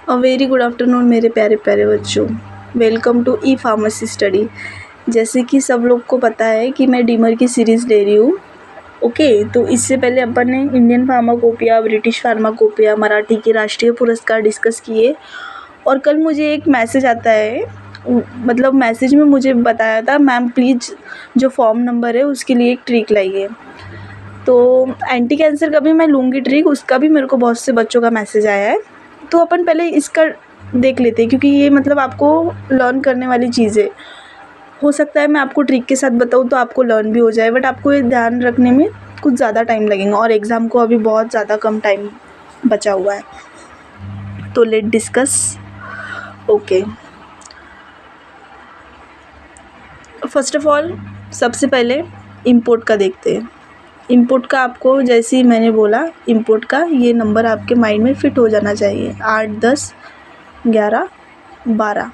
A very good afternoon मेरे प्यारे प्यारे बच्चों। Welcome to e pharmacy study. जैसे कि सब लोग को पता है कि मैं डीमर की सीरीज़ ले रही हूँ। ओके, तो इससे पहले अपन ने Indian pharmacopoeia, British pharmacopoeia, Marathi के राष्ट्रीय पुरस्कार डिस्कस किए। और कल मुझे एक मैसेज आता है, मतलब मैसेज में मुझे बताया था, मैम प्लीज़ जो फॉर्म नंबर है उसके लिए एक ट्रिक लाइए। तो एंटी कैंसर का भी मैं लूँगी ट्रिक, उसका भी मेरे को बहुत से बच्चों का मैसेज आया है। तो अपन पहले इसका देख लेते हैं, क्योंकि ये मतलब आपको लर्न करने वाली चीज़ है। हो सकता है मैं आपको ट्रिक के साथ बताऊँ तो आपको लर्न भी हो जाए, बट आपको ये ध्यान रखने में कुछ ज़्यादा टाइम लगेगा और एग्ज़ाम को अभी बहुत ज़्यादा कम टाइम बचा हुआ है। तो let discuss. Okay, first of all सबसे पहले इंपोर्ट का देखते हैं। इंपोर्ट का आपको जैसे ही मैंने बोला, इंपोर्ट का ये नंबर आपके माइंड में फिट हो जाना चाहिए। 8, 10, 11, 12।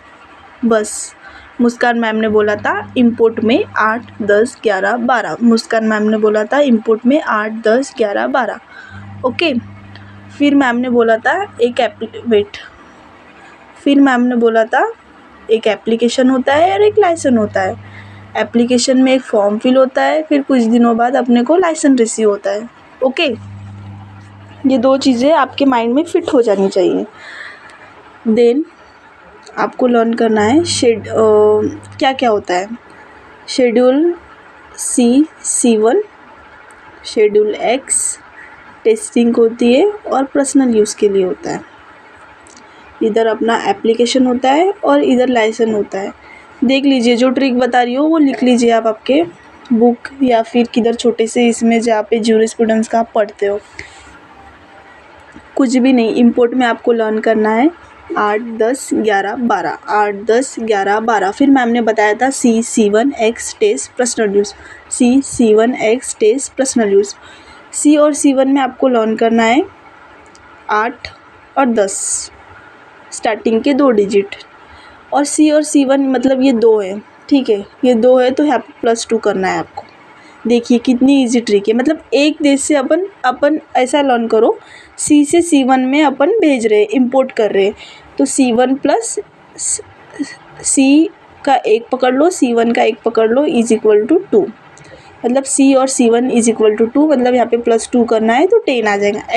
बस मुस्कान मैम ने बोला था इंपोर्ट में 8, 10, 11, 12। मुस्कान मैम ने बोला था इंपोर्ट में 8, 10, 11, 12। ओके, फिर मैम ने बोला था फिर मैम ने बोला था एक एप्लीकेशन होता है और एक लाइसेंस होता है। एप्लीकेशन में एक फॉर्म फिल होता है, फिर कुछ दिनों बाद अपने को लाइसेंस रिसीव होता है। ओके, ये दो चीज़ें आपके माइंड में फिट हो जानी चाहिए। देन आपको लर्न करना है क्या क्या होता है। Schedule C1, schedule X testing होती है और पर्सनल यूज़ के लिए होता है। इधर अपना एप्लीकेशन होता है और इधर लाइसेंस होता है। देख लीजिए, जो ट्रिक बता रही हो वो लिख लीजिए आप आपके बुक या फिर किधर छोटे से इसमें जहाँ पे ज्यूरिस्प्रूडेंस का आप पढ़ते हो। कुछ भी नहीं, इंपोर्ट में आपको लर्न करना है 8, 10, 11, 12, 8, 10, 11, 12। फिर मैम ने बताया था C1X test personal use, C1X test personal use. C और C1 में आपको लर्न करना है 8 और 10, स्टार्टिंग के 2 डिजिट। और C और C1 मतलब ये 2 है, ठीक है, ये 2 है तो यहाँ पे +2 करना है आपको। देखिए कितनी इजी ट्रिक है, मतलब एक देश से अपन ऐसा लर्न करो, C से C1 में अपन भेज रहे, इंपोर्ट कर रहे, तो C1 प्लस C का 1 पकड़ लो, C1 का 1 पकड़ लो = 2। मतलब C और C1 = 2, मतलब यहाँ पे +2 करना है तो 10 आ जाएगा।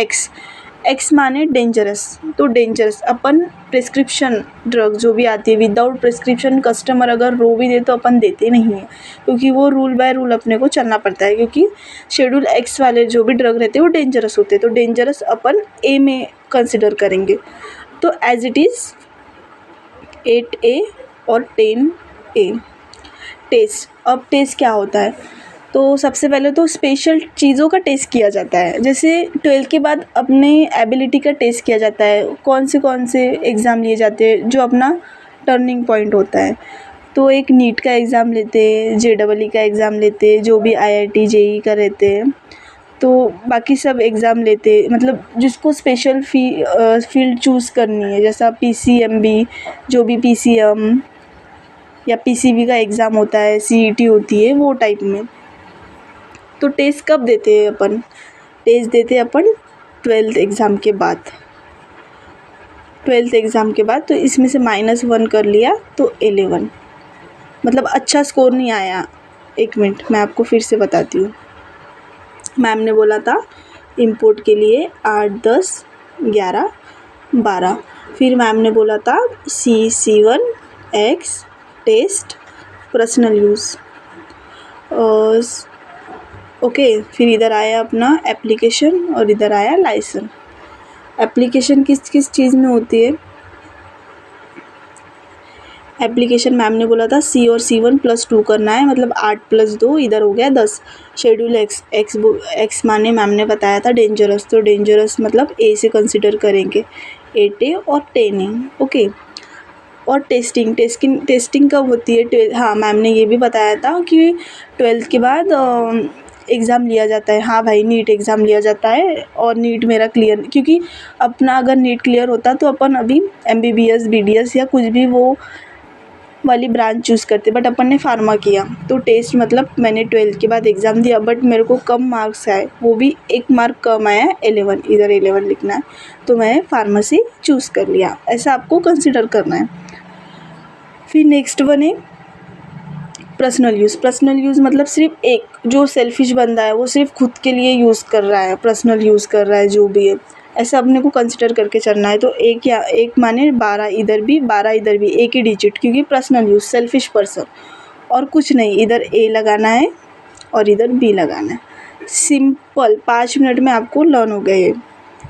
X माने डेंजरस, तो डेंजरस अपन प्रिस्क्रिप्शन ड्रग जो भी आती है विदाउट प्रिस्क्रिप्शन कस्टमर अगर रो भी दे तो अपन देते नहीं हैं, क्योंकि वो रूल बाय रूल अपने को चलना पड़ता है, क्योंकि शेड्यूल X वाले जो भी ड्रग रहते हैं वो डेंजरस होते हैं, तो डेंजरस अपन A में कंसिडर करेंगे। तो एज इट इज़ 8A और 10A। टेस्ट, अब टेस्ट क्या होता है, तो सबसे पहले तो स्पेशल चीज़ों का टेस्ट किया जाता है। जैसे 12 के बाद अपने एबिलिटी का टेस्ट किया जाता है। कौन से एग्ज़ाम लिए जाते हैं जो अपना टर्निंग पॉइंट होता है, तो एक नीट का एग्ज़ाम लेते हैं, JEE का एग्ज़ाम लेते हैं, जो भी IIT JEE का रहते हैं, तो बाकी सब एग्ज़ाम लेते, मतलब जिसको स्पेशल फील्ड चूज़ करनी है, जैसा PCMB, जो भी PCM या PCB का एग्ज़ाम होता है, CET होती है, वो टाइप में। तो टेस्ट कब देते हैं अपन, टेस्ट देते हैं अपन 12th एग्ज़ाम के बाद। 12th एग्ज़ाम के बाद तो इसमें से -1 कर लिया तो 11, मतलब अच्छा स्कोर नहीं आया। एक मिनट मैं आपको फिर से बताती हूँ। मैम ने बोला था इंपोर्ट के लिए 8, 10, 11, 12। फिर मैम ने बोला था C1X test personal use. Okay, फिर इधर आया अपना एप्लीकेशन और इधर आया लाइसेंस। एप्लीकेशन किस किस चीज़ में होती है, एप्लीकेशन मैम ने बोला था C और C1 +2 करना है, मतलब 8 + 2 इधर हो गया 10। शेड्यूल X माने मैम ने बताया था डेंजरस, तो डेंजरस मतलब A से कंसिडर करेंगे, 8A और 10A। ओके, और टेस्टिंग कब होती है, हाँ मैम ने ये भी बताया था कि 12th के बाद एग्ज़ाम लिया जाता है। हाँ भाई, नीट एग्ज़ाम लिया जाता है, और नीट मेरा क्लियर, क्योंकि अपना अगर नीट क्लियर होता तो अपन अभी MBBS BDS या कुछ भी वो वाली ब्रांच चूज़ करते, बट अपन ने फार्मा किया। तो टेस्ट मतलब मैंने 12th के बाद एग्ज़ाम दिया, बट मेरे को कम मार्क्स आए, वो भी 1 मार्क कम आया, 11, इधर 11 लिखना है, तो मैं फार्मेसी चूज़ कर लिया। ऐसा आपको कंसिडर करना है। फिर नेक्स्ट वन है पर्सनल यूज़। पर्सनल यूज़ मतलब सिर्फ एक जो सेल्फिश बंदा है वो सिर्फ खुद के लिए यूज़ कर रहा है, पर्सनल यूज़ कर रहा है जो भी है, ऐसा अपने को कंसिडर करके चलना है। तो एक या एक माने 12 इधर भी 12 इधर भी, एक ही डिजिट, क्योंकि पर्सनल यूज़ सेल्फिश पर्सन, और कुछ नहीं, इधर ए लगाना है और इधर बी लगाना है। सिंपल 5 मिनट में आपको लर्न हो गए।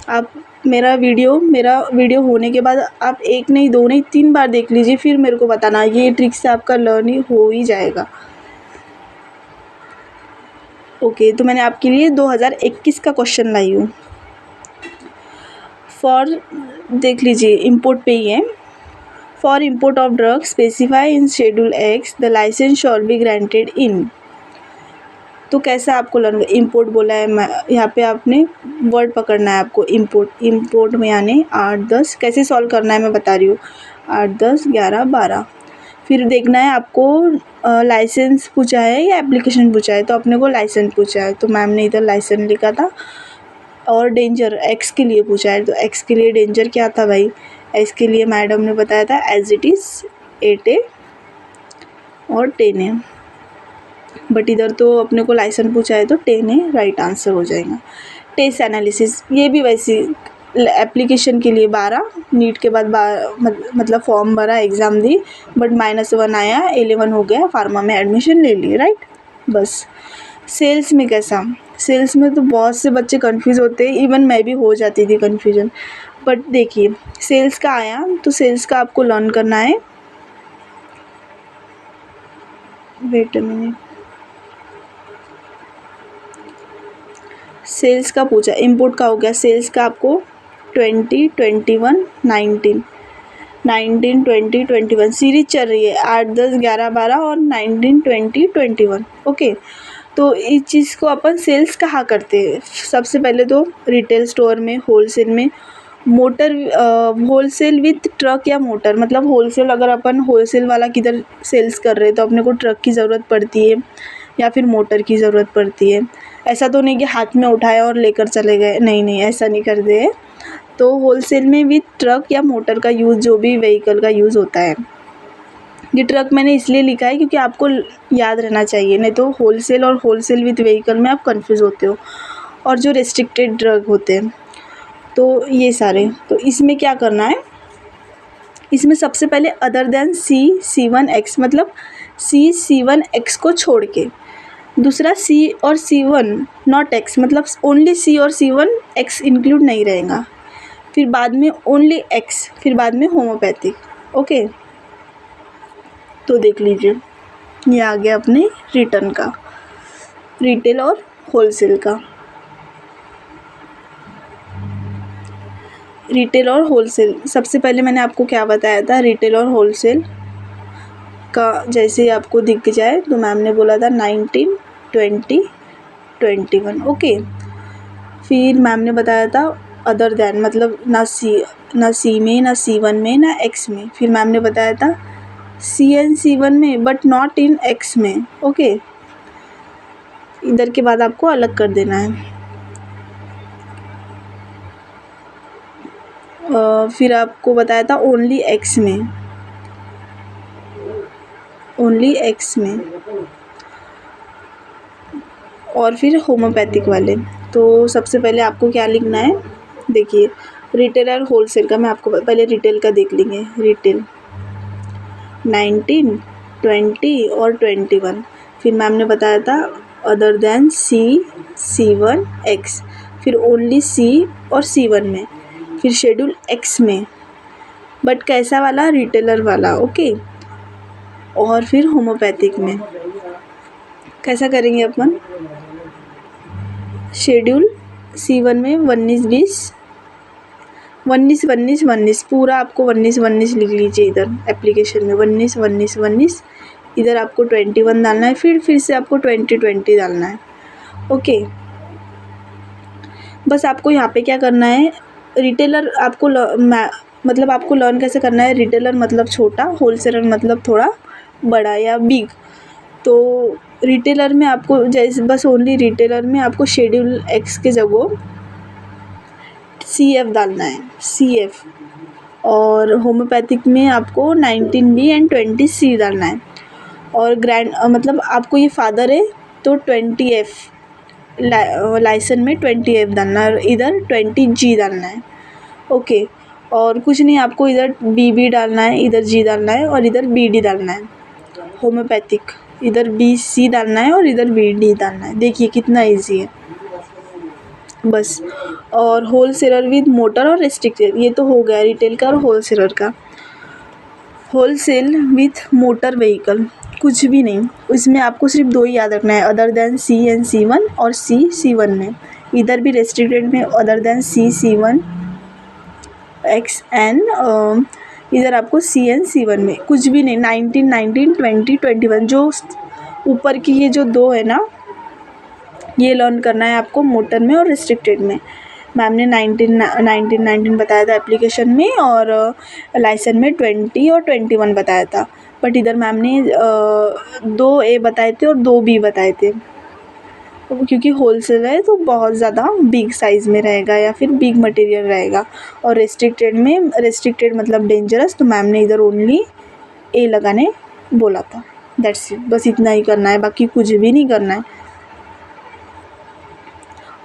आप मेरा वीडियो होने के बाद आप 1 नहीं 2 नहीं 3 बार देख लीजिए, फिर मेरे को बताना, ये ट्रिक से आपका लर्न ही हो ही जाएगा। ओके, तो मैंने आपके लिए 2021 का क्वेश्चन लाई हूँ। फॉर देख लीजिए, इंपोर्ट पे ही है। For import of drug specify in schedule X the licence shall be granted in. तो कैसा आपको लर्न, इंपोर्ट बोला है, यहाँ पे आपने वर्ड पकड़ना है आपको, इंपोर्ट में आने 8 10 कैसे सॉल्व करना है मैं बता रही हूँ। 8 10 11 12, फिर देखना है आपको लाइसेंस पूछा है या एप्लीकेशन पूछा है। तो अपने को लाइसेंस पूछा है, तो मैम ने इधर लाइसेंस लिखा था, और डेंजर एक्स के लिए पूछा है, तो एक्स के लिए डेंजर क्या था भाई, एक्स के लिए मैडम ने बताया था एज इट इज़ 8A और 10A, बट इधर तो अपने को लाइसेंस पूछा है तो 10A राइट आंसर हो जाएगा। टेस्ट एनालिसिस, ये भी वैसी एप्लीकेशन के लिए 12, नीट के बाद मतलब फॉर्म भरा, एग्ज़ाम दी, बट -1 आया, 11 हो गया, फार्मा में एडमिशन ले लिए, राइट। बस सेल्स में कैसा, सेल्स में तो बहुत से बच्चे कंफ्यूज होते हैं, इवन मैं भी हो जाती थी कंफ्यूजन, बट देखिए सेल्स का आया, तो सेल्स का आपको लर्न करना है। वेट अ मिनट, सेल्स का पूछा, इंपोर्ट का हो गया, सेल्स का आपको 20 21 19 19 20 21 सीरीज चल रही है, 8 10 11 12 और 19 20 21। ओके, तो इस चीज़ को अपन सेल्स कहाँ करते हैं, सबसे पहले तो रिटेल स्टोर में, होलसेल में, मोटर होलसेल विथ ट्रक या मोटर, मतलब होलसेल, अगर अपन होलसेल वाला किधर सेल्स कर रहे हैं तो अपने को ट्रक की ज़रूरत पड़ती है या फिर मोटर की ज़रूरत पड़ती है। ऐसा तो नहीं कि हाथ में उठाया और लेकर चले गए, नहीं ऐसा नहीं करते हैं। तो होलसेल में विथ ट्रक या मोटर का यूज़, जो भी व्हीकल का यूज़ होता है। ये ट्रक मैंने इसलिए लिखा है क्योंकि आपको याद रहना चाहिए, नहीं तो होलसेल और होलसेल विथ व्हीकल में आप कंफ्यूज होते हो। और जो रेस्ट्रिक्टेड ड्रग होते हैं, तो ये सारे, तो इसमें क्या करना है, इसमें सबसे पहले अदर देन C1X, मतलब C1X को छोड़ के, दूसरा C और C1 नॉट X, मतलब ओनली C और C1X इंक्लूड नहीं रहेगा, फिर बाद में ओनली X, फिर बाद में होम्योपैथिक। ओके, तो देख लीजिए, ये आ गया अपने रिटर्न का, रिटेल और होलसेल का। रिटेल और होलसेल, सबसे पहले मैंने आपको क्या बताया था, रिटेल और होलसेल का जैसे आपको दिख जाए, तो मैम ने बोला था 19 20 21। ओके, फिर मैम ने बताया था अदर दैन, मतलब ना C में, ना C1 में, ना X में, फिर मैम ने बताया था C एंड C1 में बट नॉट इन X में। ओके, इधर के बाद आपको अलग कर देना है। फिर आपको बताया था ओनली X में, ओनली X में, और फिर होम्योपैथिक वाले। तो सबसे पहले आपको क्या लिखना है, देखिए रिटेल और होलसेल का, मैं आपको पहले रिटेल का देख लेंगे। रिटेल 19 20 और 21, फिर मैम ने बताया था अदर देन C1X, फिर ओनली C और C1 में, फिर शेड्यूल X में, बट कैसा वाला, रिटेलर वाला। ओके, और फिर होम्योपैथिक में कैसा करेंगे अपन, शेड्यूल C1 में 19 20 19 19, पूरा आपको 19 19 लिख लीजिए इधर एप्लीकेशन में, 19 19 19, इधर आपको 21 डालना है, फिर से आपको 20 20 डालना है। ओके, बस आपको यहाँ पे क्या करना है, रिटेलर आपको मतलब आपको लर्न कैसे करना है, रिटेलर मतलब छोटा, होलसेलर मतलब थोड़ा बड़ा या बिग। तो रिटेलर में आपको जैसे बस ओनली रिटेलर में आपको शेड्यूल एक्स के जगह CF डालना है, CF। और होम्योपैथिक में आपको 19B एंड 20C डालना है। और ग्रैंड मतलब आपको ये फादर है तो 20F, लाइसेंस में 20F डालना है, इधर 20G डालना है। ओके, और कुछ नहीं, आपको इधर BB डालना है, इधर G डालना है और इधर BD डालना है। होम्योपैथिक इधर BC डालना है और इधर BD डालना है। देखिए कितना इजी है बस। और होलसेलर विद मोटर और रेस्ट्रिक्टेड, ये तो हो गया रिटेल का और होलसेलर का। होलसेल विथ मोटर व्हीकल कुछ भी नहीं, इसमें आपको सिर्फ दो ही याद रखना है, other than C and C1 और C C1 में। इधर भी रेस्ट्रिक्टेड में other than C C1 X and इधर आपको C एंड C1 में कुछ भी नहीं। 19 19 20 21 जो ऊपर की ये जो दो है ना, ये लर्न करना है आपको मोटर में और रिस्ट्रिक्टेड में। मैम ने 19 बताया था एप्लीकेशन में, और लाइसेंस में 20 और 21 बताया था। बट इधर मैम ने 2A बताए थे और 2B बताए थे, क्योंकि होलसेल है तो बहुत ज़्यादा बिग साइज़ में रहेगा या फिर बिग मटेरियल रहेगा। और रेस्ट्रिक्टेड में, रेस्ट्रिक्टेड मतलब डेंजरस, तो मैम ने इधर ओनली A लगाने बोला था। दैट्स इट, बस इतना ही करना है, बाकी कुछ भी नहीं करना है।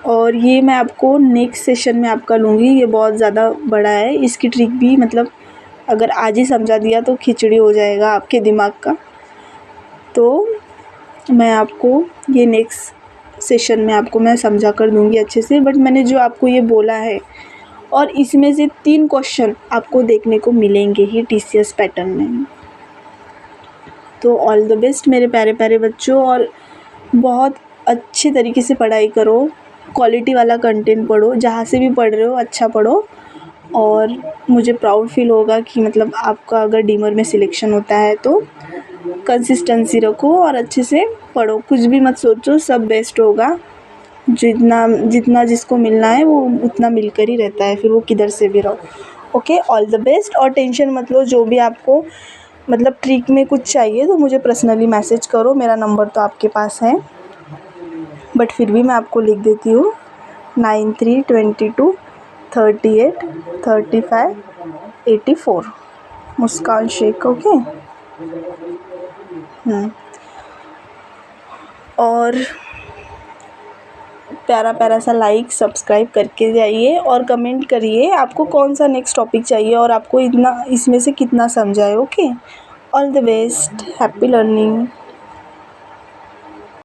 और ये मैं आपको नेक्स्ट सेशन में आपका लूँगी, ये बहुत ज़्यादा बड़ा है, इसकी ट्रिक भी मतलब अगर आज ही समझा दिया तो खिचड़ी हो जाएगा आपके दिमाग का। तो मैं आपको ये नेक्स्ट सेशन में आपको मैं समझा कर दूँगी अच्छे से। बट मैंने जो आपको ये बोला है, और इसमें से 3 क्वेश्चन आपको देखने को मिलेंगे ही TCS पैटर्न में। तो ऑल द बेस्ट मेरे प्यारे प्यारे बच्चों, और बहुत अच्छे तरीके से पढ़ाई करो, क्वालिटी वाला कंटेंट पढ़ो, जहाँ से भी पढ़ रहे हो अच्छा पढ़ो। और मुझे प्राउड फील होगा कि मतलब आपका अगर डीमर में सिलेक्शन होता है तो कंसिस्टेंसी रखो और अच्छे से पढ़ो, कुछ भी मत सोचो, सब बेस्ट होगा। जितना जितना जिसको मिलना है वो उतना मिलकर ही रहता है, फिर वो किधर से भी रहो। ओके, ऑल द बेस्ट, और टेंशन मत लो। जो भी आपको मतलब ट्रिक में कुछ चाहिए तो मुझे पर्सनली मैसेज करो, मेरा नंबर तो आपके पास है, बट फिर भी मैं आपको लिख देती हूँ 9322 38 35 84, मुस्कान शेख। ओके, और प्यारा प्यारा सा लाइक सब्सक्राइब करके जाइए और कमेंट करिए आपको कौन सा नेक्स्ट टॉपिक चाहिए और आपको इतना इसमें से कितना समझा है। Okay, all the best, happy learning.